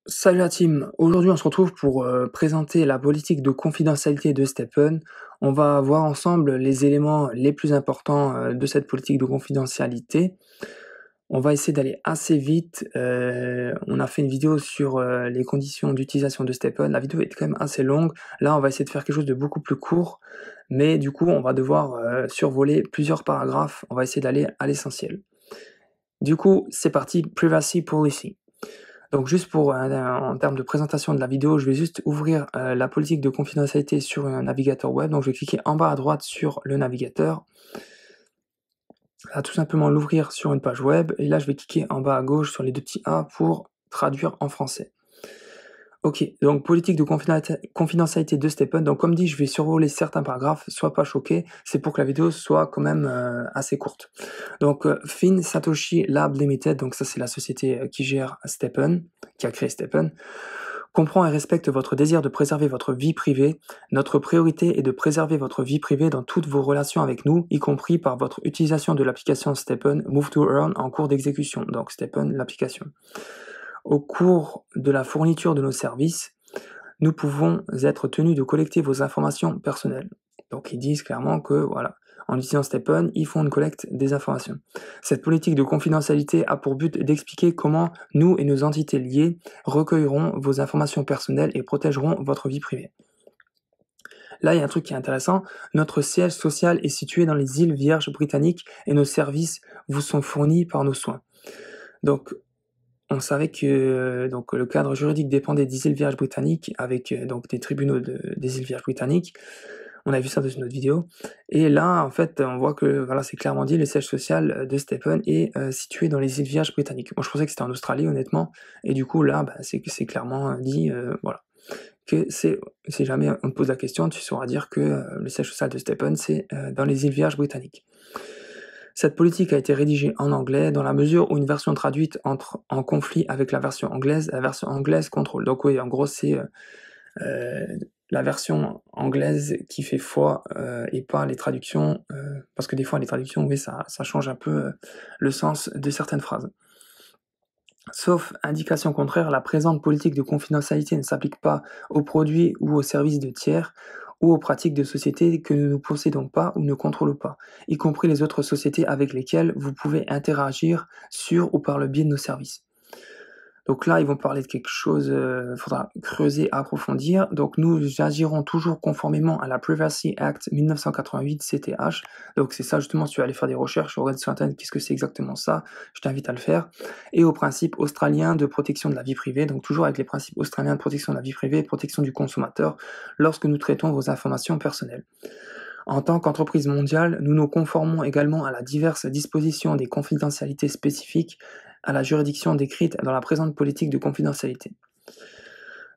Salut la team, aujourd'hui on se retrouve pour présenter la politique de confidentialité de STEPN. On va voir ensemble les éléments les plus importants de cette politique de confidentialité. On va essayer d'aller assez vite. On a fait une vidéo sur les conditions d'utilisation de STEPN. La vidéo est quand même assez longue. Là on va essayer de faire quelque chose de beaucoup plus court, mais du coup on va devoir survoler plusieurs paragraphes. On va essayer d'aller à l'essentiel. Du coup c'est parti, Privacy Policy. Donc juste pour, en termes de présentation de la vidéo, je vais juste ouvrir la politique de confidentialité sur un navigateur web. Donc je vais cliquer en bas à droite sur le navigateur. Tout simplement l'ouvrir sur une page web. Et là, je vais cliquer en bas à gauche sur les deux petits A pour traduire en français. Ok, donc politique de confidentialité de STEPN. Donc comme dit, je vais survoler certains paragraphes, sois pas choqué, c'est pour que la vidéo soit quand même assez courte. Donc Fin Satoshi Lab Limited, donc ça c'est la société qui gère STEPN, qui a créé STEPN, comprend et respecte votre désir de préserver votre vie privée. Notre priorité est de préserver votre vie privée dans toutes vos relations avec nous, y compris par votre utilisation de l'application STEPN Move to Earn en cours d'exécution, donc STEPN l'application. Au cours de la fourniture de nos services, nous pouvons être tenus de collecter vos informations personnelles. Donc ils disent clairement que voilà, en utilisant STEPN, ils font une collecte des informations. Cette politique de confidentialité a pour but d'expliquer comment nous et nos entités liées recueillerons vos informations personnelles et protégeront votre vie privée. Là, il y a un truc qui est intéressant. Notre siège social est situé dans les îles Vierges britanniques et nos services vous sont fournis par nos soins. Donc, on savait que donc, le cadre juridique dépendait des îles Vierges britanniques, avec donc des tribunaux des îles Vierges britanniques. On a vu ça dans une autre vidéo. Et là, en fait, on voit que voilà, c'est clairement dit, le siège social de STEPN est situé dans les îles Vierges britanniques. Moi, je pensais que c'était en Australie, honnêtement. Et du coup, là, c'est clairement dit, voilà, que si jamais on te pose la question, tu sauras dire que le siège social de STEPN, c'est dans les îles Vierges britanniques. Cette politique a été rédigée en anglais dans la mesure où une version traduite entre en conflit avec la version anglaise contrôle. Donc oui, en gros, c'est la version anglaise qui fait foi et pas les traductions, parce que des fois les traductions, oui, ça change un peu le sens de certaines phrases. Sauf indication contraire, la présente politique de confidentialité ne s'applique pas aux produits ou aux services de tiers ou aux pratiques de sociétés que nous ne possédons pas ou ne contrôlons pas, y compris les autres sociétés avec lesquelles vous pouvez interagir sur ou par le biais de nos services. Donc là, ils vont parler de quelque chose, faudra creuser, approfondir. Donc nous agirons toujours conformément à la Privacy Act 1988 CTH. Donc c'est ça justement, si tu vas aller faire des recherches, regarde sur internet qu'est-ce que c'est exactement ça, je t'invite à le faire. Et aux principes australiens de protection de la vie privée, donc toujours avec les principes australiens de protection de la vie privée et de protection du consommateur lorsque nous traitons vos informations personnelles. En tant qu'entreprise mondiale, nous nous conformons également à la diverses dispositions des confidentialités spécifiques à la juridiction décrite dans la présente politique de confidentialité.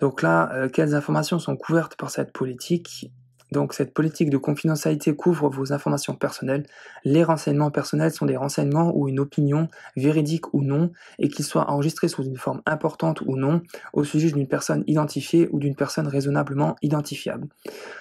Donc là, quelles informations sont couvertes par cette politique? Donc cette politique de confidentialité couvre vos informations personnelles. Les renseignements personnels sont des renseignements ou une opinion, véridique ou non, et qu'ils soient enregistrés sous une forme importante ou non, au sujet d'une personne identifiée ou d'une personne raisonnablement identifiable.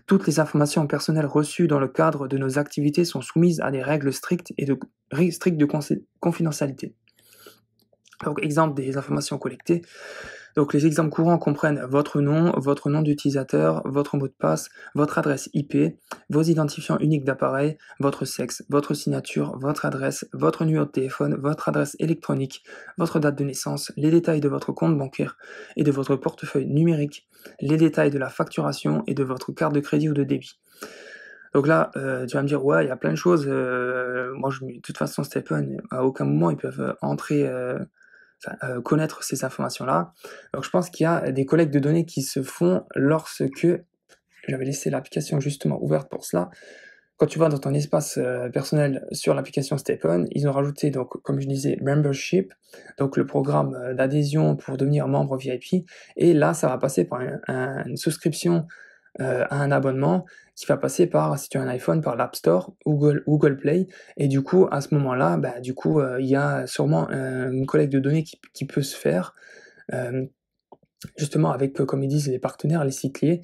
Toutes les informations personnelles reçues dans le cadre de nos activités sont soumises à des règles strictes de confidentialité. Donc, exemple des informations collectées. Donc, les exemples courants comprennent votre nom d'utilisateur, votre mot de passe, votre adresse IP, vos identifiants uniques d'appareil, votre sexe, votre signature, votre adresse, votre numéro de téléphone, votre adresse électronique, votre date de naissance, les détails de votre compte bancaire et de votre portefeuille numérique, les détails de la facturation et de votre carte de crédit ou de débit. Donc là, tu vas me dire, ouais, il y a plein de choses. Moi, de toute façon, STEPN, à aucun moment, ils peuvent entrer connaître ces informations-là. Donc je pense qu'il y a des collectes de données qui se font lorsque j'avais laissé l'application justement ouverte pour cela. Quand tu vas dans ton espace personnel sur l'application STEPN, ils ont rajouté, donc, comme je disais, Membership, donc le programme d'adhésion pour devenir membre VIP, et là, ça va passer par une souscription à un abonnement qui va passer par, si tu as un iPhone, par l'App Store, Google Play, et du coup, à ce moment-là, il y a sûrement une collecte de données qui peut se faire, justement avec, comme ils disent, les partenaires, les sites liés,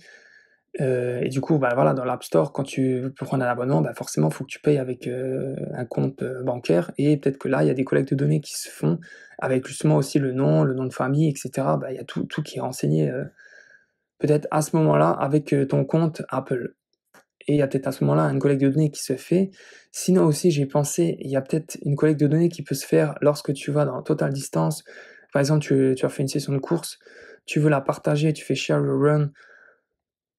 Et du coup, bah, voilà, dans l'App Store, quand tu veux prendre un abonnement, bah, forcément, il faut que tu payes avec, un compte, bancaire et peut-être que là, il y a des collectes de données qui se font avec justement aussi le nom de famille et cetera. Bah, il y a tout qui est renseigné, peut-être à ce moment-là avec, ton compte Apple et il y a peut-être à ce moment-là une collecte de données qui se fait. Sinon aussi, j'ai pensé, il y a peut-être une collecte de données qui peut se faire lorsque tu vas dans Total Distance. Par exemple, tu as fait une session de course, tu veux la partager, tu fais share a run.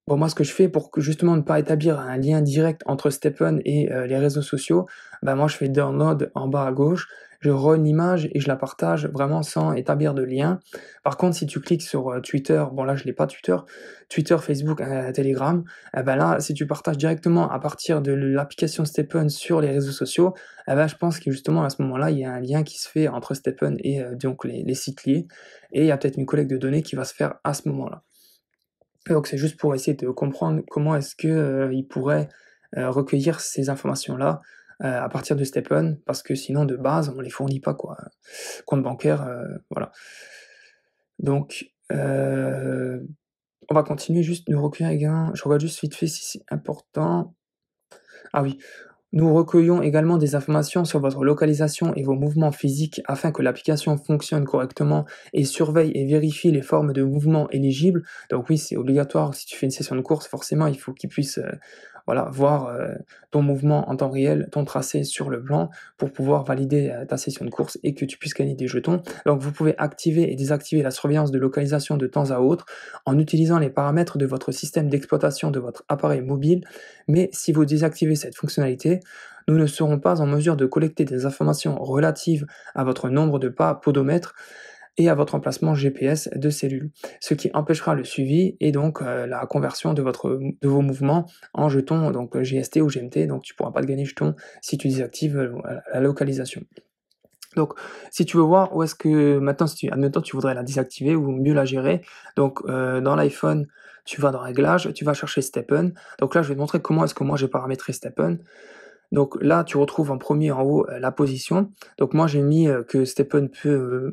Bon, moi, ce que je fais pour que justement ne pas établir un lien direct entre Stephen et les réseaux sociaux, bah, moi, je fais download en bas à gauche, je run une image et je la partage vraiment sans établir de lien. Par contre, si tu cliques sur, Twitter, bon là, je l'ai pas Twitter, Facebook, Telegram, bah, là, si tu partages directement à partir de l'application Stephen sur les réseaux sociaux, bah, je pense que justement à ce moment-là, il y a un lien qui se fait entre Stephen et donc les sites liés et il y a peut-être une collecte de données qui va se faire à ce moment-là. Donc c'est juste pour essayer de comprendre comment est-ce que, ils pourraient, recueillir ces informations-là, à partir de Stephen, parce que sinon de base, on les fournit pas quoi. Compte bancaire, voilà. Donc, on va continuer juste nous recueillir également je regarde juste vite fait si c'est important. Ah oui, nous recueillons également des informations sur votre localisation et vos mouvements physiques afin que l'application fonctionne correctement et surveille et vérifie les formes de mouvements éligibles. Donc oui, c'est obligatoire, si tu fais une session de course, forcément, il faut qu'il puisse voilà, voir ton mouvement en temps réel, ton tracé sur le plan pour pouvoir valider ta session de course et que tu puisses gagner des jetons. Donc vous pouvez activer et désactiver la surveillance de localisation de temps à autre en utilisant les paramètres de votre système d'exploitation de votre appareil mobile, mais si vous désactivez cette fonctionnalité, nous ne serons pas en mesure de collecter des informations relatives à votre nombre de pas podomètre et à votre emplacement GPS de cellules, ce qui empêchera le suivi et donc la conversion de vos mouvements en jetons donc GST ou GMT, donc tu pourras pas te gagner jetons si tu désactives la localisation. Donc, si tu veux voir où est-ce que maintenant, si tu admettons, tu voudrais la désactiver ou mieux la gérer, donc dans l'iPhone, tu vas dans Réglages, tu vas chercher Stephen. Donc là, je vais te montrer comment est-ce que moi j'ai paramétré Stephen. Donc là, tu retrouves en premier en haut, la position. Donc moi, j'ai mis, que Stephen peut,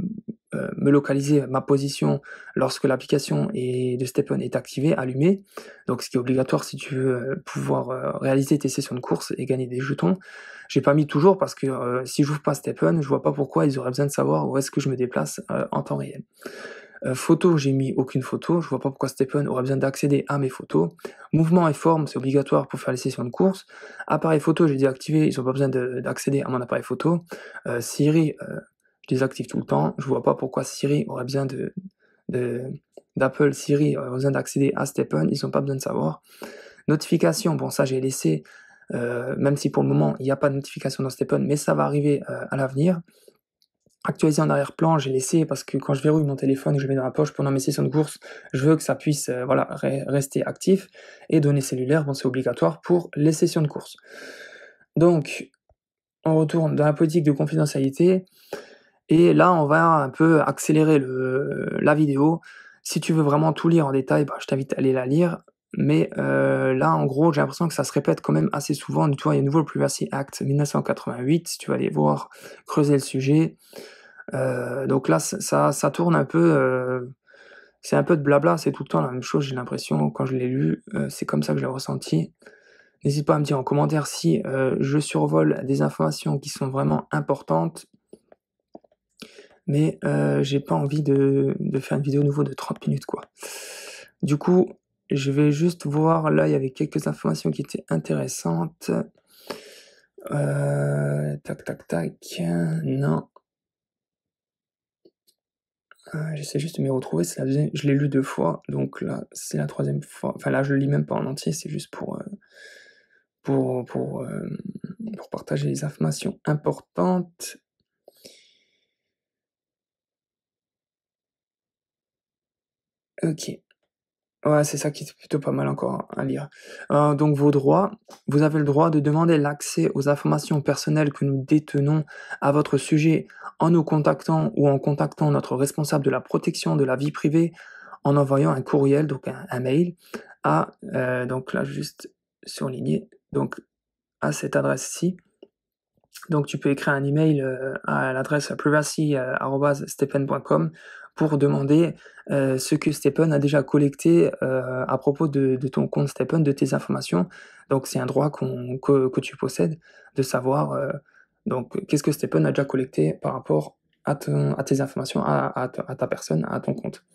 me localiser ma position lorsque l'application de Stephen est activée, allumée. Donc ce qui est obligatoire si tu veux, pouvoir, réaliser tes sessions de course et gagner des jetons. J'ai pas mis toujours parce que, si j'ouvre pas Stephen, je vois pas pourquoi ils auraient besoin de savoir où est-ce que je me déplace, en temps réel. Photo, j'ai mis aucune photo, je vois pas pourquoi Stephen aurait besoin d'accéder à mes photos. Mouvement et forme, c'est obligatoire pour faire les sessions de course. Appareil photo, j'ai désactivé, ils ont pas besoin d'accéder à mon appareil photo. Siri, je désactive tout le temps, je vois pas pourquoi Siri aurait besoin de d'Apple Siri aurait besoin d'accéder à Stephen, ils ont pas besoin de savoir. Notification, bon ça j'ai laissé, même si pour le moment il y a pas de notification dans Stephen, mais ça va arriver, à l'avenir. Actualiser en arrière-plan, j'ai laissé parce que quand je verrouille mon téléphone et que je le mets dans la poche pendant mes sessions de course, je veux que ça puisse, voilà, rester actif et données cellulaires, bon, c'est obligatoire pour les sessions de course. Donc, on retourne dans la politique de confidentialité et là, on va un peu accélérer la vidéo. Si tu veux vraiment tout lire en détail, bah, je t'invite à aller la lire, mais là, en gros, j'ai l'impression que ça se répète quand même assez souvent. Tu vois, il y a nouveau le Privacy Act 1988, si tu vas aller voir, creuser le sujet. Donc là, ça tourne un peu, c'est un peu de blabla, c'est tout le temps la même chose, j'ai l'impression, quand je l'ai lu, c'est comme ça que je l'ai ressenti. N'hésite pas à me dire en commentaire si, je survole des informations qui sont vraiment importantes, mais j'ai pas envie de faire une vidéo nouveau de 30 minutes, quoi. Du coup, je vais juste voir, là, il y avait quelques informations qui étaient intéressantes. Tac, tac, tac, non. J'essaie juste de m'y retrouver, c'est la deuxième je l'ai lu 2 fois, donc là, c'est la troisième fois enfin là, je le lis même pas en entier, c'est juste pour, pour, hem, pour partager les informations importantes. OK. Ouais, c'est ça qui est plutôt pas mal encore à lire. Donc vos droits, vous avez le droit de demander l'accès aux informations personnelles que nous détenons à votre sujet en nous contactant ou en contactant notre responsable de la protection de la vie privée, en envoyant un courriel, donc un mail à, donc là juste surligner, donc à cette adresse-ci. Donc tu peux écrire un email, à l'adresse privacy@stephen.com pour demander ce que Stepn a déjà collecté à propos de ton compte Stepn, de tes informations. Donc c'est un droit que tu possèdes de savoir donc qu'est-ce que Stepn a déjà collecté par rapport à tes informations, à ta personne, à ton compte.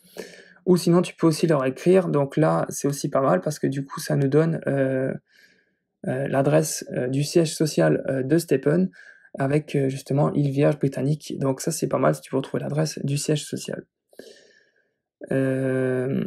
Ou sinon tu peux aussi leur écrire, donc là c'est aussi pas mal parce que du coup ça nous donne l'adresse du siège social de Stepn avec justement île Vierge britannique, donc ça c'est pas mal si tu veux retrouver l'adresse du siège social. Euh,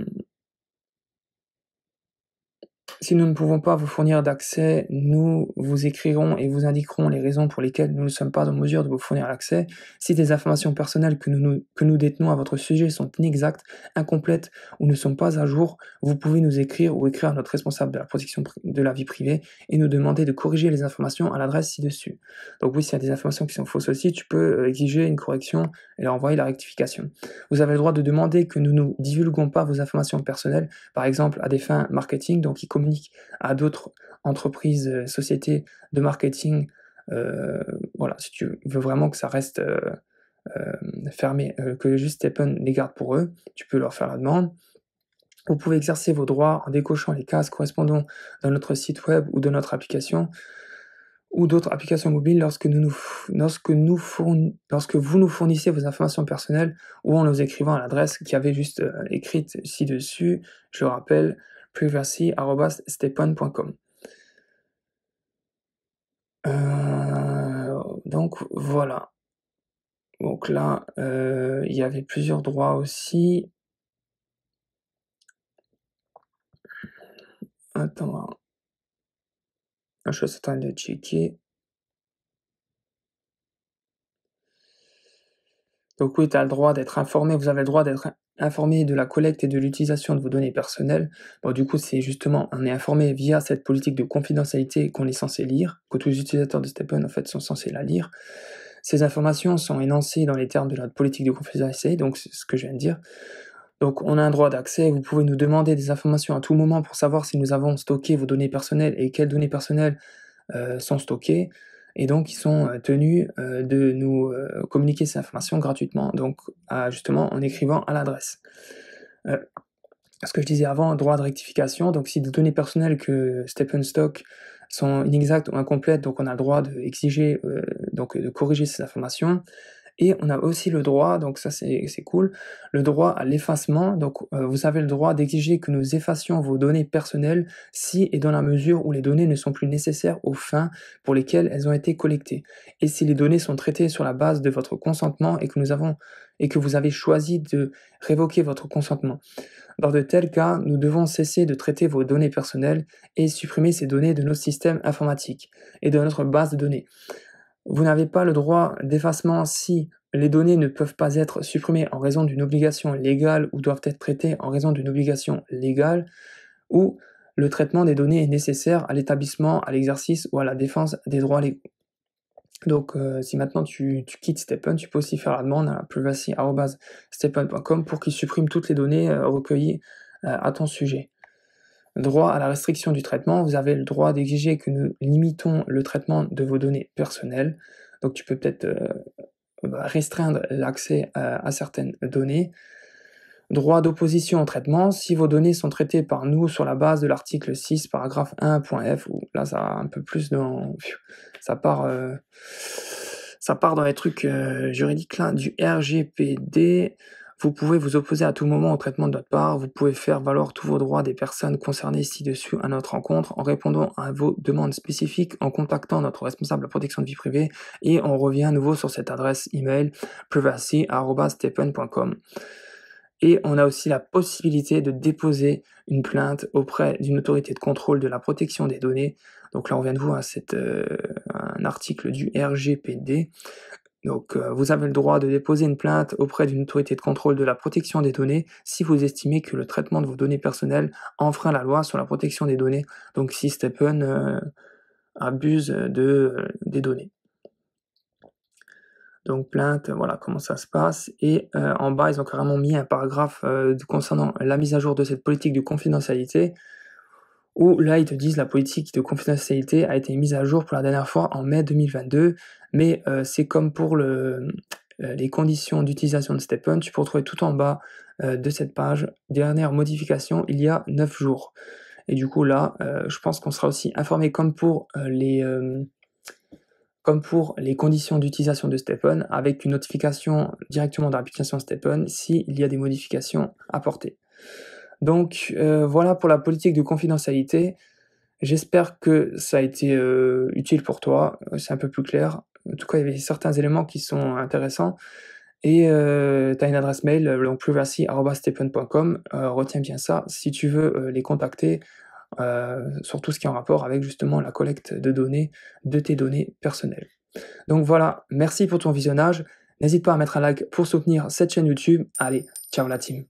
Si nous ne pouvons pas vous fournir d'accès, nous vous écrirons et vous indiquerons les raisons pour lesquelles nous ne sommes pas en mesure de vous fournir l'accès. Si des informations personnelles que nous détenons à votre sujet sont inexactes, incomplètes ou ne sont pas à jour, vous pouvez nous écrire ou écrire à notre responsable de la protection de la vie privée et nous demander de corriger les informations à l'adresse ci-dessus. Donc oui, s'il y a des informations qui sont fausses aussi, tu peux exiger une correction et leur envoyer la rectification. Vous avez le droit de demander que nous ne divulguons pas vos informations personnelles, par exemple à des fins marketing, donc qui communiquent à d'autres entreprises, sociétés de marketing. Voilà, si tu veux vraiment que ça reste fermé, que juste Stepn les garde pour eux, tu peux leur faire la demande. Vous pouvez exercer vos droits en décochant les cases correspondant dans notre site web ou de notre application ou d'autres applications mobiles lorsque vous nous fournissez vos informations personnelles ou en nous écrivant à l'adresse qui avait juste écrite ci-dessus, je rappelle, privacy@stepn.com. Donc voilà. Donc là, il y avait plusieurs droits aussi. Attends, je suis en train de checker. Donc oui, tu as le droit d'être informé, vous avez le droit d'être informé de la collecte et de l'utilisation de vos données personnelles. Bon, du coup, c'est justement, on est informé via cette politique de confidentialité qu'on est censé lire, que tous les utilisateurs de Stepn, en fait, sont censés la lire. Ces informations sont énoncées dans les termes de la politique de confidentialité, donc c'est ce que je viens de dire. Donc on a un droit d'accès, vous pouvez nous demander des informations à tout moment pour savoir si nous avons stocké vos données personnelles et quelles données personnelles sont stockées, et donc ils sont tenus de nous communiquer ces informations gratuitement, donc justement en écrivant à l'adresse. Ce que je disais avant, droit de rectification, donc si des données personnelles que Stepn stock sont inexactes ou incomplètes, donc on a le droit d'exiger, donc de corriger ces informations. Et on a aussi le droit, donc ça c'est cool, le droit à l'effacement. Donc vous avez le droit d'exiger que nous effacions vos données personnelles si et dans la mesure où les données ne sont plus nécessaires aux fins pour lesquelles elles ont été collectées. Et si les données sont traitées sur la base de votre consentement et que vous avez choisi de révoquer votre consentement. Dans de tels cas, nous devons cesser de traiter vos données personnelles et supprimer ces données de nos systèmes informatiques et de notre base de données. Vous n'avez pas le droit d'effacement si les données ne peuvent pas être supprimées en raison d'une obligation légale ou doivent être traitées en raison d'une obligation légale, ou le traitement des données est nécessaire à l'établissement, à l'exercice ou à la défense des droits légaux. Donc si maintenant tu quittes Stepn, tu peux aussi faire la demande à privacy@stepn.com pour qu'il supprime toutes les données recueillies à ton sujet. Droit à la restriction du traitement, vous avez le droit d'exiger que nous limitons le traitement de vos données personnelles. Donc tu peux peut-être restreindre l'accès à certaines données. Droit d'opposition au traitement, si vos données sont traitées par nous sur la base de l'article 6, paragraphe 1.f, où là ça va un peu plus dans... Ça part dans les trucs juridiques là, du RGPD. Vous pouvez vous opposer à tout moment au traitement de notre part, vous pouvez faire valoir tous vos droits des personnes concernées ci-dessus à notre rencontre en répondant à vos demandes spécifiques, en contactant notre responsable de la protection de vie privée, et on revient à nouveau sur cette adresse email privacy@stepn.com. Et on a aussi la possibilité de déposer une plainte auprès d'une autorité de contrôle de la protection des données. Donc là, on vient de voir un article du RGPD. Donc, vous avez le droit de déposer une plainte auprès d'une autorité de contrôle de la protection des données si vous estimez que le traitement de vos données personnelles enfreint la loi sur la protection des données. Donc, si Stepn abuse des données. Donc plainte, voilà comment ça se passe. Et en bas, ils ont carrément mis un paragraphe concernant la mise à jour de cette politique de confidentialité, où là, ils te disent la politique de confidentialité a été mise à jour pour la dernière fois en mai 2022, mais c'est comme pour les conditions d'utilisation de StepN, tu peux retrouver tout en bas de cette page, dernière modification il y a 9 jours. Et du coup là, je pense qu'on sera aussi informé comme pour les conditions d'utilisation de StepN, avec une notification directement dans l'application StepN s'il y a des modifications apportées. Donc voilà pour la politique de confidentialité. J'espère que ça a été utile pour toi, c'est un peu plus clair. En tout cas, il y avait certains éléments qui sont intéressants et tu as une adresse mail, donc privacy@stephen.com, retiens bien ça si tu veux, les contacter, sur tout ce qui est en rapport avec justement la collecte de données, de tes données personnelles. Donc voilà, merci pour ton visionnage, n'hésite pas à mettre un like pour soutenir cette chaîne YouTube. Allez, ciao la team!